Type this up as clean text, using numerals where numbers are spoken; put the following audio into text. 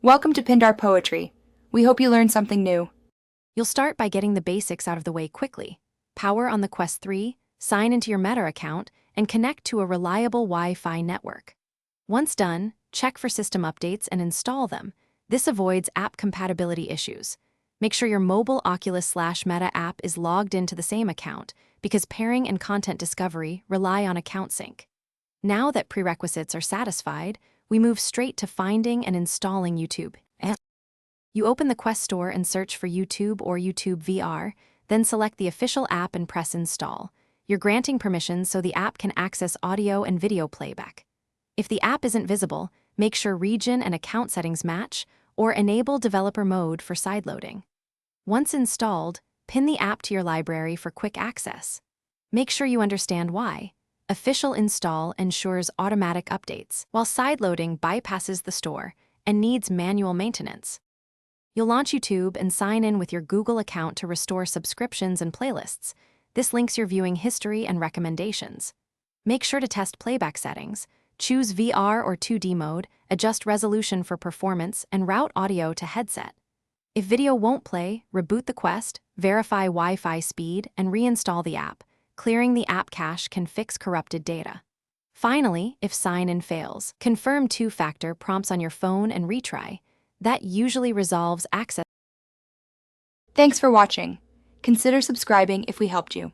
Welcome to Pindar Poetry. We hope you learned something new. You'll start by getting the basics out of the way quickly. Power on the Quest 3, sign into your Meta account, and connect to a reliable Wi-Fi network. Once done, check for system updates and install them. This avoids app compatibility issues. Make sure your mobile Oculus/Meta app is logged into the same account, because pairing and content discovery rely on account sync. Now that prerequisites are satisfied, we move straight to finding and installing YouTube. You open the Quest store and search for YouTube or YouTube VR, then select the official app and press install. You're granting permissions so the app can access audio and video playback. If the app isn't visible, make sure region and account settings match, or enable developer mode for sideloading. Once installed, pin the app to your library for quick access. Make sure you understand why. Official install ensures automatic updates, while sideloading bypasses the store and needs manual maintenance. You'll launch YouTube and sign in with your Google account to restore subscriptions and playlists. This links your viewing history and recommendations. Make sure to test playback settings. Choose VR or 2D mode, adjust resolution for performance, and route audio to headset. If video won't play, reboot the Quest, verify Wi-Fi speed, and reinstall the app. Clearing the app cache can fix corrupted data. Finally, if sign-in fails, confirm two-factor prompts on your phone and retry. That usually resolves access. Thanks for watching. Consider subscribing if we helped you.